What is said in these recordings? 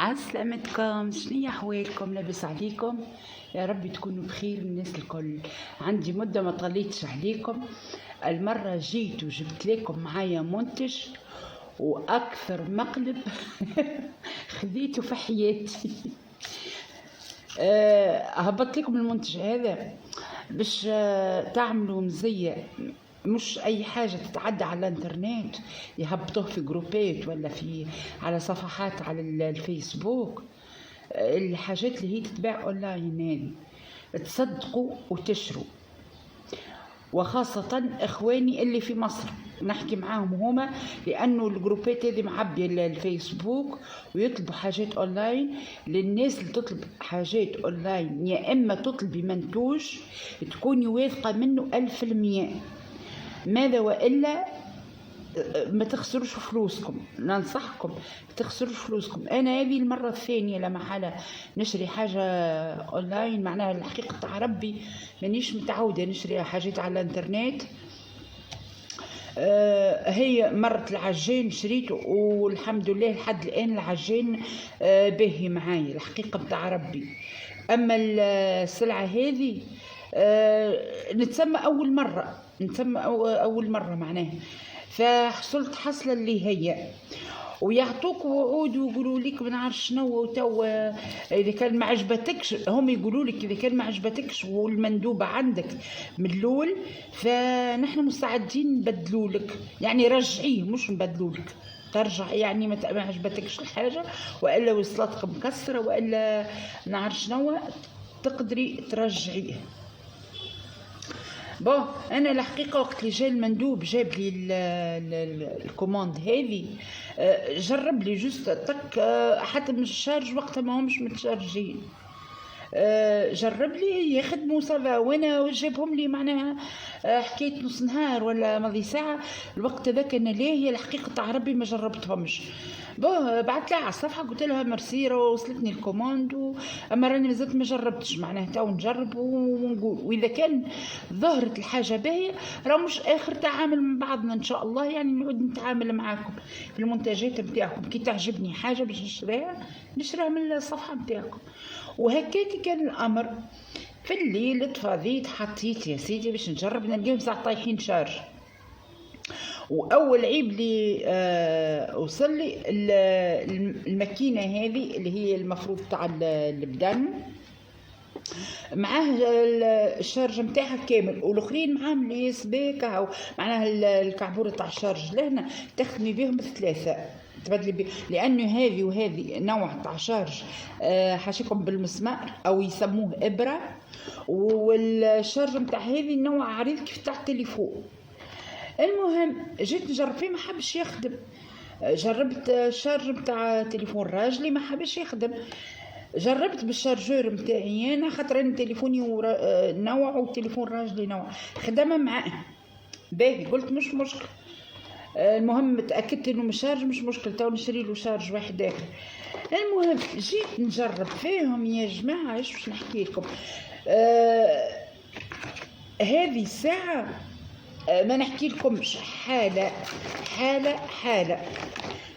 عسلامتكم، شنيا حوالكم؟ لاباس عليكم؟ يا رب تكونوا بخير الناس الكل. عندي مدة ما طليتش عليكم. المرة جيت وجبت لكم معايا منتج واكثر مقلب خذيته في حياتي. هبط لكم المنتج هذا باش تعملوا مزية، مش اي حاجة تتعدى على الانترنت يهبطوه في جروبات ولا في على صفحات على الفيسبوك. الحاجات اللي هي تتباع اونلاين هذه تصدقوا وتشروا، وخاصة اخواني اللي في مصر نحكي معاهم هما، لانه الجروبات هذه معبية الفيسبوك ويطلبوا حاجات اونلاين. للناس اللي تطلب حاجات اونلاين يا اما تطلبي منتوج تكوني واثقة منه 1000%، ماذا والا ما تخسروش فلوسكم. ننصحكم تخسروش فلوسكم. انا هذه المره الثانيه لما حالة نشري حاجه اونلاين، معناها الحقيقه تاع ربي مانيش متعوده نشري حاجات على الانترنت. هي مرة العجين شريته والحمد لله لحد الان العجين باهي معايا الحقيقه بتاع ربي. اما السلعه هذه نتسمى اول مره معناها، فحصلت حصلة اللي هي ويعطوك وعود ويقولوا لك ما نعرف شنو وتو اذا كان ما عجبتكش، هم يقولوا لك اذا كان ما عجبتكش والمندوبه عندك من الاول فنحن مستعدين نبدلوا لك، يعني رجعيه مش نبدلوا لك، ترجع يعني ما عجبتكش الحاجه والا وصلتك مكسره والا نعرف شنو تقدري ترجعيه. انا الحقيقه وقت اللي جا المندوب جاب لي الكوماند هذه، جرب لي جوست طق، حتى من الشارج وقتها ما همش متشارجين، جرب لي يخدموا صافا، وانا جابهم لي معناها حكايه نص نهار ولا ماضي ساعه. الوقت هذاك انا ليه الحقيقه تاع ربي ما جربتهمش. بعثت لها على الصفحه قلت لها ميرسي وصلتني الكوماند، اما راني مازلت ما جربتش، معناها تو نجرب ونقول، واذا كان ظهرت الحاجه باهيه راه مش اخر تعامل من بعضنا ان شاء الله، يعني نعود نتعامل معاكم في المنتجات نتاعكم. كي تعجبني حاجه باش نشريها من الصفحه نتاعكم. وهكاك كان الامر. في الليل تفاضيت حطيت يا سيدي باش نجرب، نلقاهم ساعه طايحين شارج. واول عيب اللي وصل لي الماكينه هذه اللي هي المفروض تاع البدن معاه الشارج نتاعها كامل، والاخرين معاهم لي سبيكه او معناها الكعبوره تاع الشارج لهنا تخدمي بهم ثلاثه تبدلي بيه، لانه هذه وهذه نوع تاع شارج حاشيكم بالمسمار او يسموه ابره، والشارج نتاع هذه النوع عريض كيف تاع التليفون. المهم جيت نجرب فيه ما حبش يخدم، جربت الشارج نتاع تليفون راجلي ما حبش يخدم، جربت بالشارجور نتاعي انا خاطر انا تليفوني نوع والتليفون راجلي نوع، خدمه معاه باهي، قلت مش مشكل. المهم تاكدت انه مش شارج، مش مشكل تو نشري له شارج واحد اخر. المهم جيت نجرب فيهم يا جماعه، ايش باش نحكي لكم. هذه الساعه ما نحكي لكمش، حاله.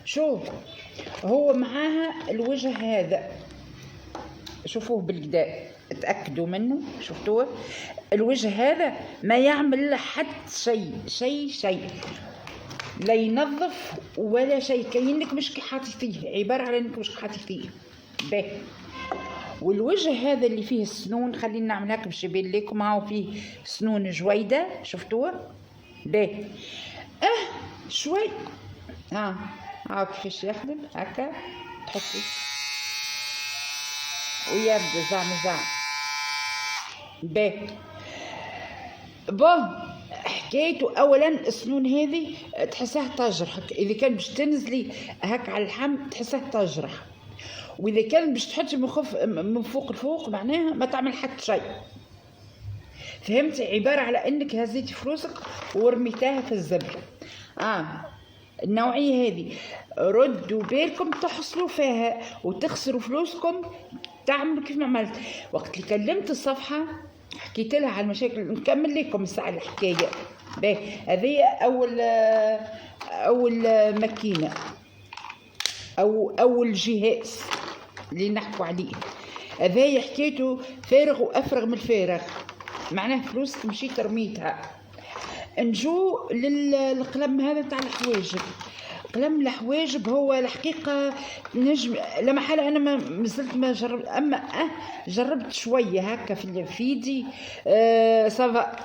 شوف هو معاها الوجه هذا، شوفوه بالكدا اتاكدوا منه، شفتوه الوجه هذا ما يعمل حتى شيء لا ينظف ولا شيء، كأنك مش حاطي فيه، عباره على انك مش حاطي فيه باهي. والوجه هذا اللي فيه السنون، خلينا نعمل هكا باش يبين لكم، هاو فيه سنون جويده، شفتوه باهي شوي. ها كيفاش يخدم هكا، تحطي ويبدا زعم باهي. حكايته اولا السنون هذه تحسها تجرحك، اذا كان باش تنزلي هكا على اللحم تحسها تجرح، واذا كان باش تحطي من فوق لفوق معناها ما تعمل حتى شيء، فهمتي؟ عباره على انك هزيتي فلوسك ورميتاها في الزبله. النوعيه هذه ردوا بالكم تحصلوا فيها وتخسروا فلوسكم، تعملوا كيف ما عملت. وقت اللي كلمت الصفحه حكيت لها على المشاكل، نكمل لكم الساعه الحكايه باهي. هذه اول ماكينه او اول جهاز اللي نحكوا عليه هذايا حكيته فارغ وافرغ من الفارغ، معناه فلوسك مشيت رميتها. نجو للقلم هذا تاع الحواجب. قلم الحواجب هو الحقيقة نجم لا محالة، أنا ما مازلت ما جربت، أما جربت شوية هكا في يدي سافا.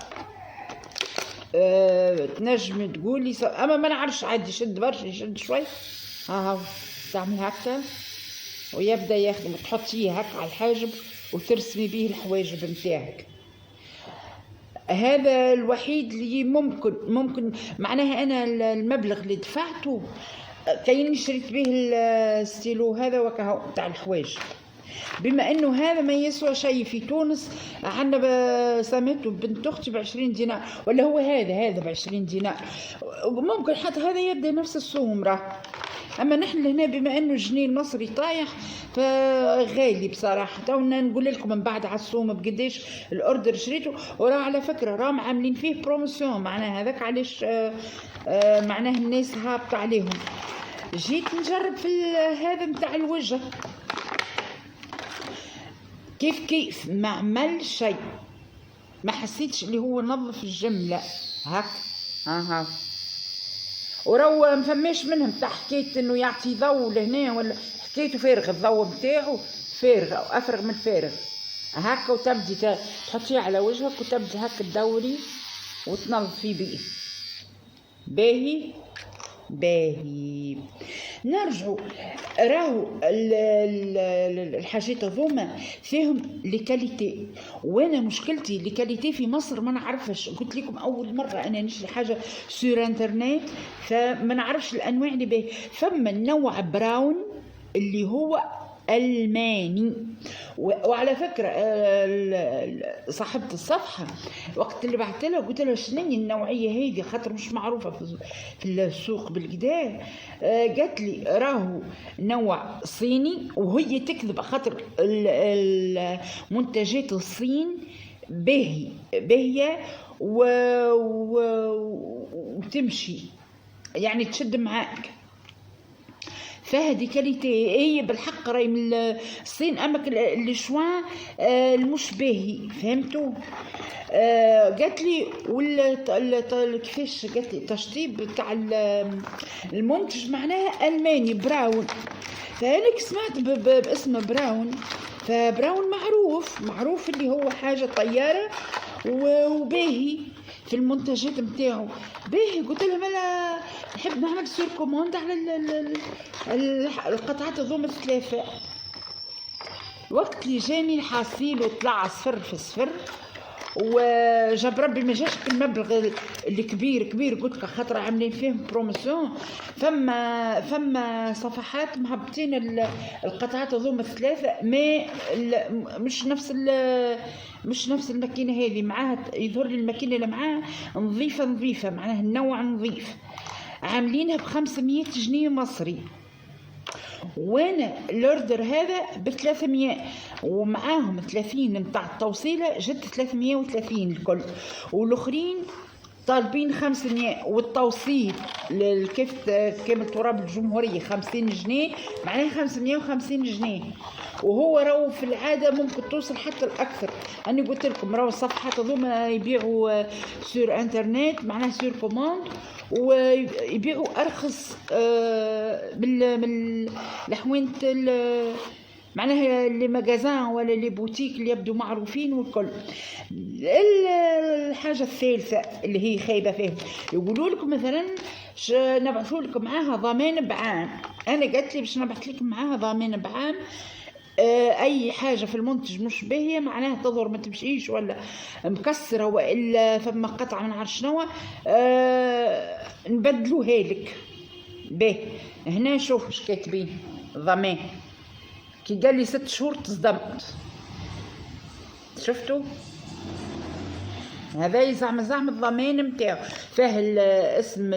تنجم تقولي أما ما نعرفش عادي، يشد برشا يشد شوي. ها تعمل هكا ويبدأ يخدم، تحطيه هكا على الحاجب وترسمي به الحواجب نتاعك. هذا الوحيد اللي ممكن معناها أنا المبلغ اللي دفعته كاين شريت به الستيلو هذا وكهو تاع الحواجب، بما انه هذا ما يسوى شيء في تونس. عندنا سميته بنت اختي ب20 دينار، ولا هو هذا ب20 دينار، ممكن حتى هذا يبدا نفس السوم راه. اما نحن هنا بما انه الجنيه المصري طايح فغالي بصراحه. تونا نقول لكم من بعد على السوم بقديش الاوردر شريته، وراه على فكره راهم عاملين فيه بروموسيون، معناها هذاك علاش معناه الناس هابطه عليهم. جيت نجرب في هذا متاع الوجه، كيف ما عمل شيء، ما حسيتش اللي هو نظف الجمله هك. ها ورو ما فماش منهم تاع حكايه انه يعطي ضوء لهنا، ولا حكايته فارغ الضوء نتاعو فارغ او افرغ من الفارغ هكا. وتبدي تحطيه على وجهك وتبدي هكا تدوري وتنظفي بيه. باهي نرجعوا. راهو الحاجات هذوما فيهم لكاليتي، وانا مشكلتي لكاليتي في مصر ما نعرفش. قلت لكم اول مره انا نشري حاجه سور انترنت فما نعرفش الانواع اللي باهي. فما النوع براون اللي هو ألماني، وعلى فكرة صاحبة الصفحة وقت اللي بعت لها قلت لها شنو النوعية هذه خاطر مش معروفة في السوق بالكدا. قالت لي راهو نوع صيني، وهي تكذب خاطر منتجات الصين باهية وتمشي يعني تشد معاك. فهذه كاليتي هي بالحق راهي من الصين، اما اللي شوان المش باهي فهمتوا. قالت لي كيفاش قالت لي التشطيب تاع المنتج معناها الماني براون، فانا سمعت باسم براون. فبراون معروف اللي هو حاجه طياره وباهي في المنتجات نتاعو باهي. قلت لها مالا نحب نعمل سور كوموند على القطعات هذوما الثلاثه. وقت اللي جاني حاصيله طلع صفر في صفر، وجاب ربي ما جاش المبلغ اللي كبير قلت لك خاطر عاملين فيهم بروموسيون. فما صفحات مهبطين القطعات هذوما الثلاثه، ما مش نفس الماكينه هذه. معاها يظهر لي الماكينه اللي معاها نظيفه معناها النوع نظيف، عاملينها ب500 جنيه مصري، وانا الاوردر هذا ب300 ومعاهم 30 نتاع التوصيله جت 330 الكل، والاخرين طالبين 500 والتوصيل للكفت كامل تراب الجمهوريه 50 جنيه معناها 550 جنيه. وهو راهو في العاده ممكن توصل حتى الاكثر. انا قلت لكم راهو الصفحات هذوما يبيعوا سور انترنت معناها سور كوموند، ويبيعوا ارخص من الحوانت معناها اللي ماغازان ولا اللي بوتيك اللي يبدو معروفين والكل. الحاجه الثالثه اللي هي خايبه فيهم، يقولوا لكم مثلا نبعثوا لكم معاها ضمان بعام. انا قالت لي باش نبعث لكم معاها ضمان بعام، اي حاجه في المنتج مش باهيه معناها تظهر ما تمشيش ولا مكسره والا فما قطعه ما نعرف شنو نبدلوها لك. باهي هنا شوف اش كاتبين ضمان، كي قال لي 6 شهور تصدمت. شفتوا هذا زعما الضمان نتاعو فيه اسم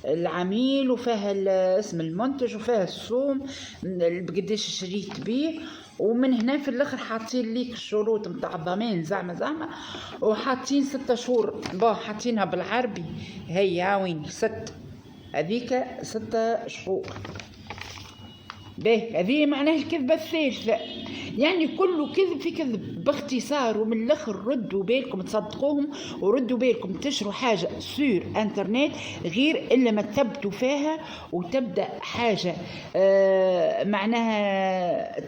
العميل وفيه اسم المنتج وفيه السوم بقديش شريت بيه، ومن هنا في الاخر حاطين ليك الشروط نتاع الضمان زعما وحاطين 6 شهور حاطينها بالعربي. هي وين 6 هذيك 6 شهور. باهي هذه معناها الكذبة الثالثة. يعني كله كذب في كذب باختصار. ومن الاخر ردوا بالكم تصدقوهم، وردوا بالكم تشروا حاجة سور انترنت غير الا ما تثبتوا فيها وتبدا حاجة معناها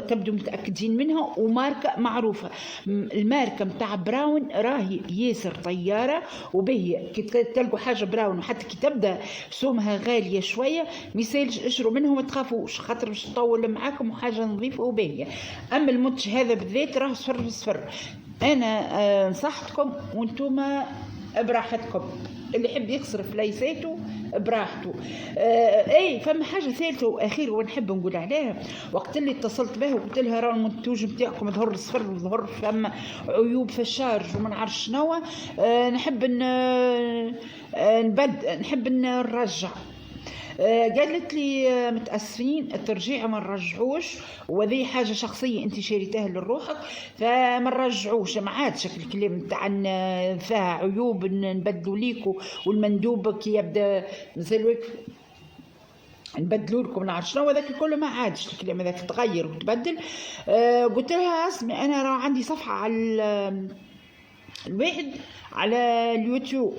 تبدو متأكدين منها وماركة معروفة. الماركة متاع براون راهي ياسر طيارة وبهي كي تلقوا حاجة براون وحتى كي تبدا سومها غالية شوية ميسالش اشروا منهم ما تخافوش خاطر باش تطول معاكم وحاجة نظيفة وباهية. اما المنتج هذا بالذات راه صفر في صفر. انا نصحتكم وانتم براحتكم، اللي يحب يخسر فليساته براحته. اي فما حاجه ثالثه واخيره ونحب نقول عليها. وقت اللي اتصلت بها وقلت لها راه المنتوج نتاعكم ظهر صفر وظهر فما عيوب في الشارج وما نعرف شنو، نحب نحب نرجع. قالت لي متأسفين الترجيع ما نرجعوش، وذي حاجة شخصية انت شريتها لروحك فما نرجعوش. ما عادش الكلام تاع فيها عيوب نبدلوا ليكو والمندوب كي يبدا مثل نبدلوا لكم نعرف شنو هذاك كله ما عادش الكلام هذاك تغير وتبدل. قلت لها اسمي انا راه عندي صفحة على الواحد على اليوتيوب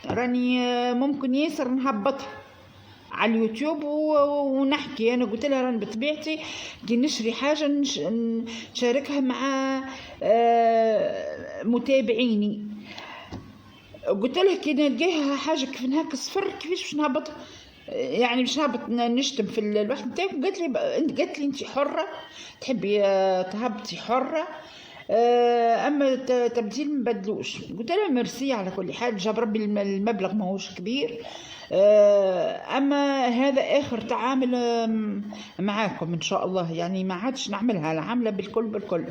راني ممكن ياسر نهبطها على اليوتيوب ونحكي. انا قلت لها راني بطبيعتي كي نشري حاجه نشاركها مع متابعيني. قلت لها كي نلقاها حاجه كيف هكا صفر كيفاش باش نهبطها، يعني باش نهبط نشتم في الواحد نتاعك. قالت لي انت حره تحبي تهبطي حره، اما تبديل ما بدلوش. قلت لها ميرسي على كل حال، جاب ربي المبلغ ماهوش كبير. اما هذا اخر تعامل معاكم ان شاء الله، يعني ما عادش نعملها العامله بالكل.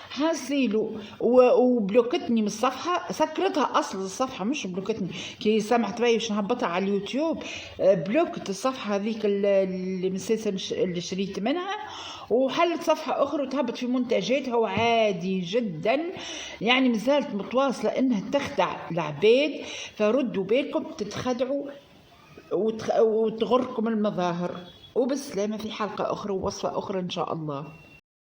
حاسيلو وبلوكتني من الصفحه، سكرتها اصل الصفحه مش بلوكتني. كي سمعت بي باش نهبطها على اليوتيوب بلوكت الصفحه هذيك اللي مسلسل اللي شريت منها، وحلت صفحه اخرى وتهبط في منتجاتها وعادي جدا. يعني مازالت متواصله انها تخدع العباد، فردوا بالكم تتخدعوا وتغركم المظاهر. وبالسلامه في حلقه اخرى ووصفه اخرى ان شاء الله.